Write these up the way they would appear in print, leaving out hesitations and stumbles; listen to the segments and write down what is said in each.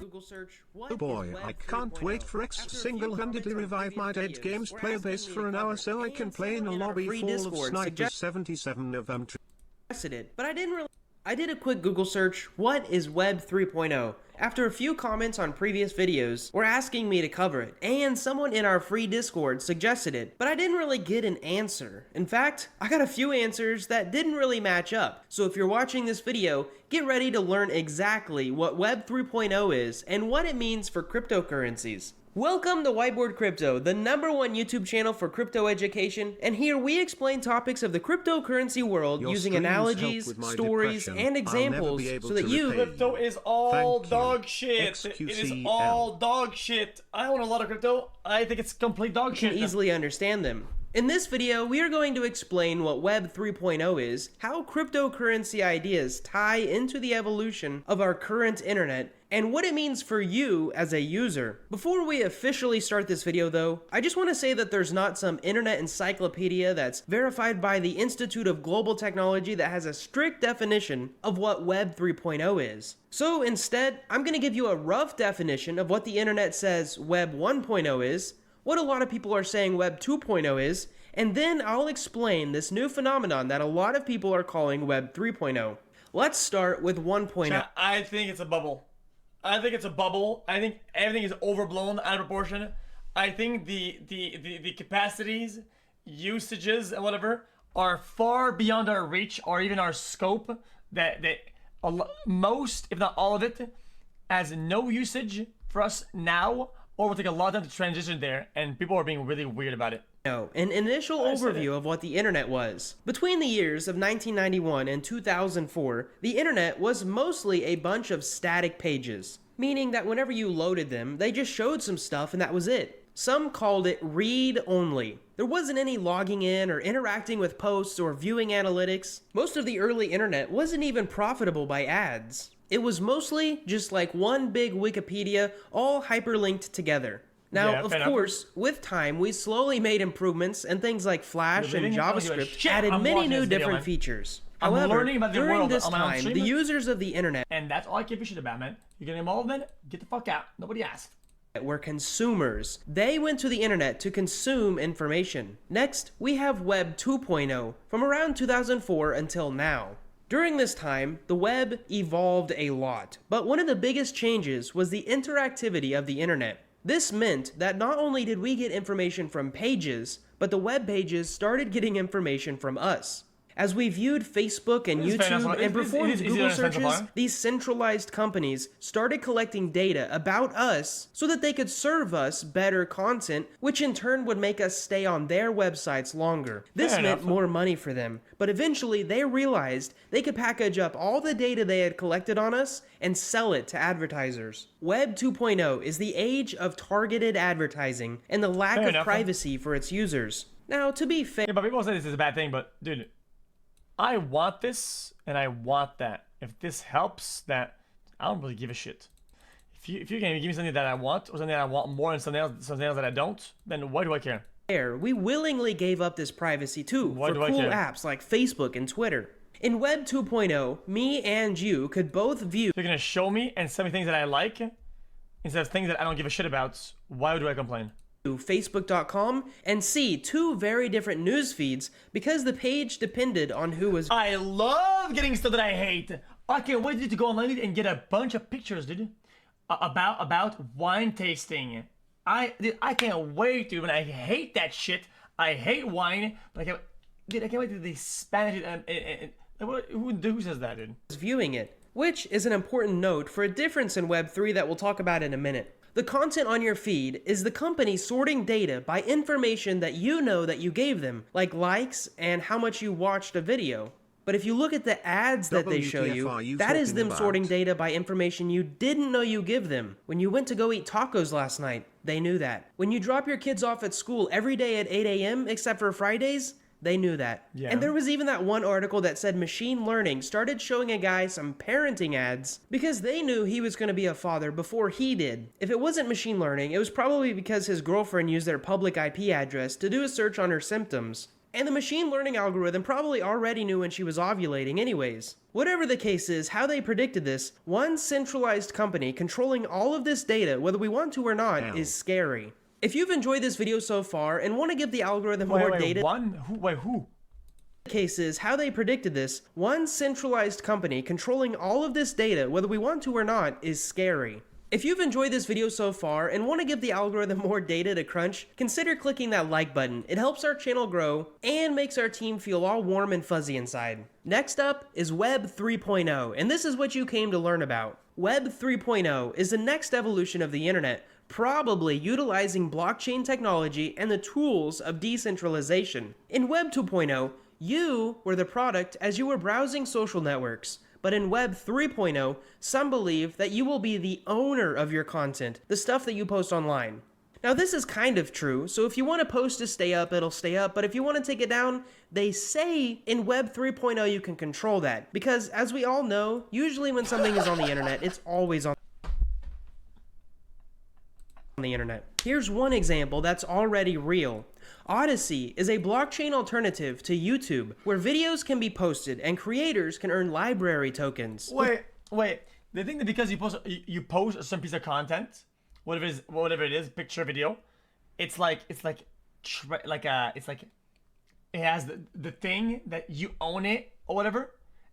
Google search, what Oh boy, I can't wait for X to single-handedly revive my dead games. Play this for an hour so I can play in a lobby full of snipers. 77 November. But I did a quick Google search, what is Web 3.0? After a few comments on previous videos were asking me to cover it, and someone in our free Discord suggested it, but I didn't really get an answer. In fact, I got a few answers that didn't really match up, so if you're watching this video, get ready to learn exactly what Web 3.0 is and what it means for cryptocurrencies. Welcome to Whiteboard Crypto, the #1 YouTube channel for crypto education, and here we explain topics of the cryptocurrency world using analogies, stories, and examples so that you... Crypto is all dog shit. xQcL. It is all dog shit. I own a lot of crypto. I think it's complete dog shit. can easily understand them. In this video, we are going to explain what Web 3.0 is, how cryptocurrency ideas tie into the evolution of our current internet, and what it means for you as a user. Before we officially start this video though, I just want to say that there's not some internet encyclopedia that's verified by the Institute of Global Technology that has a strict definition of what Web 3.0 is. So instead, I'm going to give you a rough definition of what the internet says Web 1.0 is, what a lot of people are saying Web 2.0 is, and then I'll explain this new phenomenon that a lot of people are calling Web 3.0. Let's start with 1.0. I think it's a bubble. I think it's a bubble. I think everything is overblown, out of proportion. I think the capacities, usages, and whatever are far beyond our reach or even our scope. That most, if not all of it, has no usage for us now, or will take a lot of time to transition there, and people are being really weird about it. An initial overview of what the internet was. Between the years of 1991 and 2004, the internet was mostly a bunch of static pages, meaning that whenever you loaded them, they just showed some stuff and that was it. Some called it read-only. There wasn't any logging in or interacting with posts or viewing analytics. Most of the early internet wasn't even profitable by ads. It was mostly just like one big Wikipedia, all hyperlinked together. Now, of course, with time, we slowly made improvements, and things like Flash and JavaScript added many new different features. However, during this time, the users of the internet, and that's all I give a shit about, man. You're getting involved, man? Get the fuck out. Nobody asked. Were consumers. They went to the internet to consume information. Next, we have Web 2.0, from around 2004 until now. During this time, the web evolved a lot, but one of the biggest changes was the interactivity of the internet. This meant that not only did we get information from pages, but the web pages started getting information from us. As we viewed Facebook and YouTube and performed Google searches, these centralized companies started collecting data about us so that they could serve us better content, which in turn would make us stay on their websites longer. This meant more money for them, but eventually they realized they could package up all the data they had collected on us and sell it to advertisers. Web 2.0 is the age of targeted advertising and the lack of privacy for its users. Now, to be fair... Yeah, but people say this is a bad thing, but dude... I want this, and I want that. If this helps, that I don't really give a shit. If you can give me something that I want, or something that I want more, and something else that I don't, then why do I care? We willingly gave up this privacy too for cool apps like Facebook and Twitter. In Web 2.0, me and you could both view... You're gonna show me and send me things that I like, instead of things that I don't give a shit about. Why do I complain? Facebook.com and see two very different news feeds because the page depended on who was... I love getting stuff that I hate. I can't wait to go online and get a bunch of pictures, dude, about wine tasting. I can't wait, dude. When I hate that shit. I hate wine, but I can't wait to the Spanish who says that, dude? Viewing it, which is an important note for a difference in Web 3 that we'll talk about in a minute. The content on your feed is the company sorting data by information that you know that you gave them, like likes and how much you watched a video. But if you look at the ads that they show you, that is them sorting data by information you didn't know you give them. When you went to go eat tacos last night, they knew that. When you drop your kids off at school every day at 8 a.m. except for Fridays, they knew that. Yeah. And there was even that one article that said machine learning started showing a guy some parenting ads because they knew he was going to be a father before he did. If it wasn't machine learning, it was probably because his girlfriend used their public IP address to do a search on her symptoms. And the machine learning algorithm probably already knew when she was ovulating anyways. Whatever the case is, how they predicted this, one centralized company controlling all of this data, whether we want to or not, is scary. If you've enjoyed this video so far and want to give the algorithm more data... Who? Cases, how they predicted this, one centralized company controlling all of this data, whether we want to or not, is scary. If you've enjoyed this video so far and want to give the algorithm more data to crunch, consider clicking that like button. It helps our channel grow and makes our team feel all warm and fuzzy inside. Next up is Web 3.0, and this is what you came to learn about. Web 3.0 is the next evolution of the internet, probably utilizing blockchain technology and the tools of decentralization. In Web 2.0, you were the product as you were browsing social networks. But in Web 3.0, some believe that you will be the owner of your content, the stuff that you post online. Now this is kind of true, so if you want a post to stay up, it'll stay up, but if you want to take it down, they say in Web 3.0 you can control that. Because as we all know, usually when something is on the internet, it's always on the internet. Here's one example that's already real. Odyssey is a blockchain alternative to YouTube where videos can be posted and creators can earn library tokens. Wait. They think that because you post some piece of content, whatever it is, picture, video, it has the thing that you own it or whatever.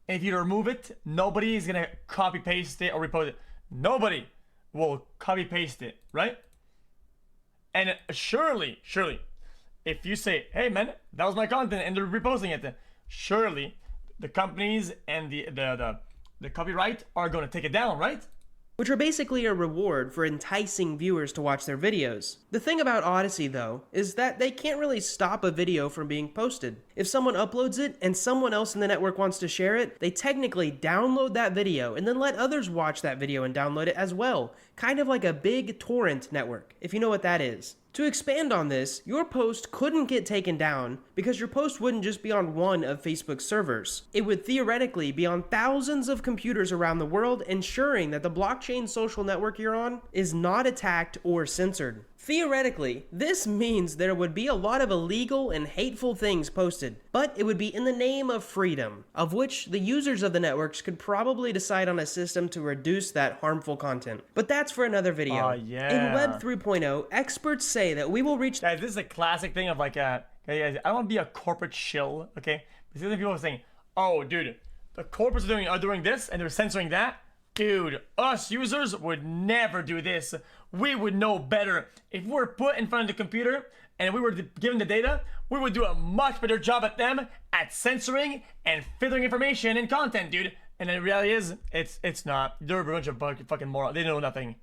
And if you remove it, nobody is gonna copy paste it or repost it. Nobody will copy paste it, right? And surely, if you say, hey man, that was my content and they're reposting it, surely the companies and the copyright are going to take it down, right? Which are basically a reward for enticing viewers to watch their videos. The thing about Odyssey though, is that they can't really stop a video from being posted. If someone uploads it and someone else in the network wants to share it, they technically download that video and then let others watch that video and download it as well. Kind of like a big torrent network, if you know what that is. To expand on this, your post couldn't get taken down because your post wouldn't just be on one of Facebook's servers. It would theoretically be on thousands of computers around the world, ensuring that the blockchain social network you're on is not attacked or censored. Theoretically, this means there would be a lot of illegal and hateful things posted, but it would be in the name of freedom, of which the users of the networks could probably decide on a system to reduce that harmful content. But that's for another video. In Web 3.0, experts say that we will reach... Guys, this is a classic thing of like, guys, I don't want to be a corporate shill, okay? Because people are saying, oh, dude, the corporates are doing this and they're censoring that. Dude, us users would never do this. We would know better. If we were put in front of the computer and we were given the data, we would do a much better job at them at censoring and filtering information and content, dude. And the reality is, it's not. They're a bunch of fucking morons. They know nothing.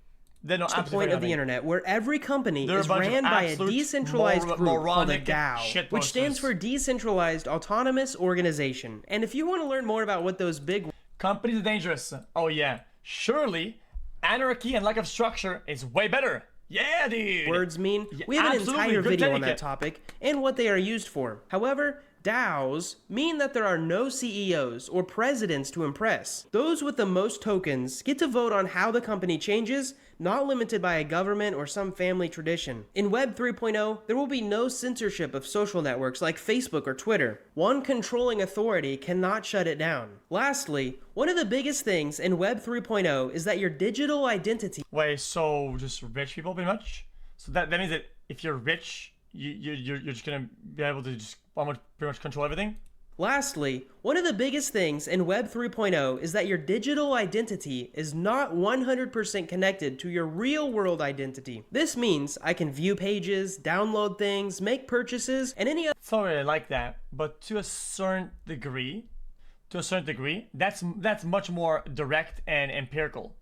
They know the point of the internet, where every company is ran by a decentralized group called a DAO, which stands for Decentralized Autonomous Organization. And if you want to learn more about what those big companies are dangerous. Oh yeah, surely anarchy and lack of structure is way better. Yeah, dude. Words mean. We have an entire video on that topic and what they are used for. However, DAOs mean that there are no CEOs or presidents to impress. Those with the most tokens get to vote on how the company changes, not limited by a government or some family tradition. In Web 3.0, there will be no censorship of social networks like Facebook or Twitter. One controlling authority cannot shut it down. Lastly, one of the biggest things in Web 3.0 is that your digital identity... Wait, so just rich people pretty much? So that means that if you're rich, you're just gonna be able to just pretty much control everything? Lastly, one of the biggest things in Web 3.0 is that your digital identity is not 100% connected to your real-world identity. This means I can view pages, download things, make purchases, and any other... Sorry, I like that, but to a certain degree, that's much more direct and empirical.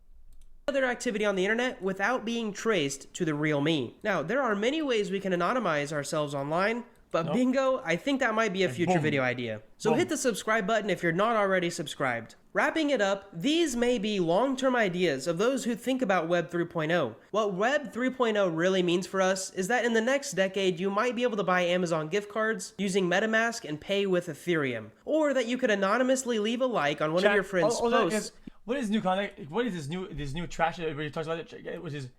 Other activity on the internet without being traced to the real me. Now, there are many ways we can anonymize ourselves online, but bingo, I think that might be a future video idea. So hit the subscribe button if you're not already subscribed. Wrapping it up, these may be long-term ideas of those who think about Web 3.0. What Web 3.0 really means for us is that in the next decade, you might be able to buy Amazon gift cards using MetaMask and pay with Ethereum. Or that you could anonymously leave a like on one of your friends' posts. What is new content? What is this new trash that everybody talks about? Which is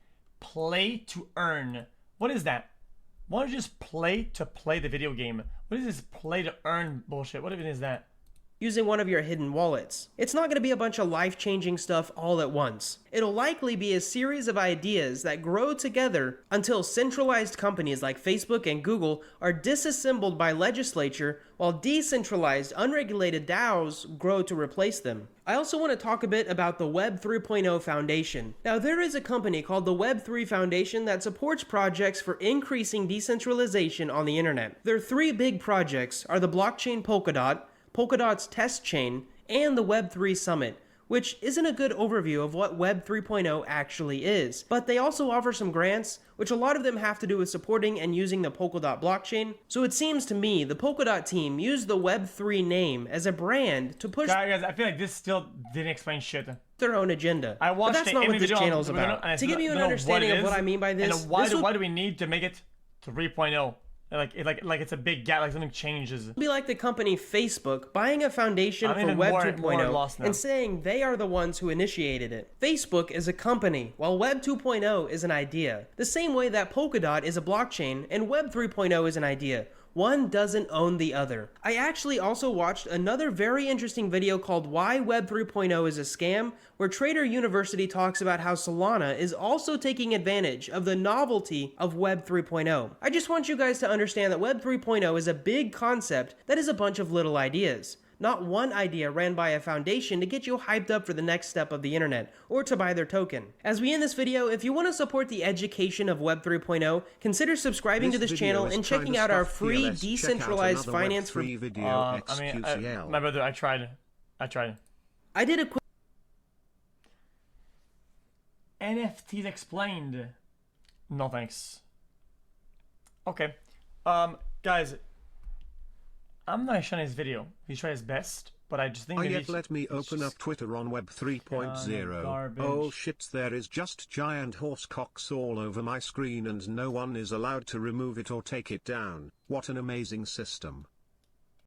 play to earn. What is that? Why don't you just play to play the video game? What is this play to earn bullshit? What even is that? Using one of your hidden wallets. It's not going to be a bunch of life-changing stuff all at once. It'll likely be a series of ideas that grow together until centralized companies like Facebook and Google are disassembled by legislature, while decentralized, unregulated DAOs grow to replace them. I also want to talk a bit about the Web 3.0 Foundation. Now, there is a company called the Web 3 Foundation that supports projects for increasing decentralization on the internet. Their three big projects are the blockchain Polkadot, Polkadot's test chain, and the Web3 Summit, which isn't a good overview of what Web 3.0 actually is. But they also offer some grants, which a lot of them have to do with supporting and using the Polkadot blockchain. So it seems to me the Polkadot team used the Web3 name as a brand to push Guys, I feel like this still didn't explain shit. their own agenda. I watched but that's not what this channel is about. To give you an understanding of what I mean by this, why do we need to make it 3.0? Like it's a big gap, like something changes. Be like the company Facebook buying a foundation for Web 2.0 and saying they are the ones who initiated it. Facebook is a company, while Web 2.0 is an idea. The same way that Polkadot is a blockchain and Web 3.0 is an idea. One doesn't own the other. I actually also watched another very interesting video called Why Web 3.0 is a Scam, where Trader University talks about how Solana is also taking advantage of the novelty of Web 3.0. I just want you guys to understand that Web 3.0 is a big concept that is a bunch of little ideas. Not one idea ran by a foundation to get you hyped up for the next step of the internet, or to buy their token. As we end this video, if you want to support the education of Web 3.0, consider subscribing to this channel and checking out our free decentralized finance video. xQcL. My brother, I tried. I did a quick NFTs explained. No thanks. Okay. Guys, I'm not showing his video. He's trying his best, but I just think let me open up Twitter on Web 3.0. Oh shit, there is just giant horse cocks all over my screen and no one is allowed to remove it or take it down. What an amazing system.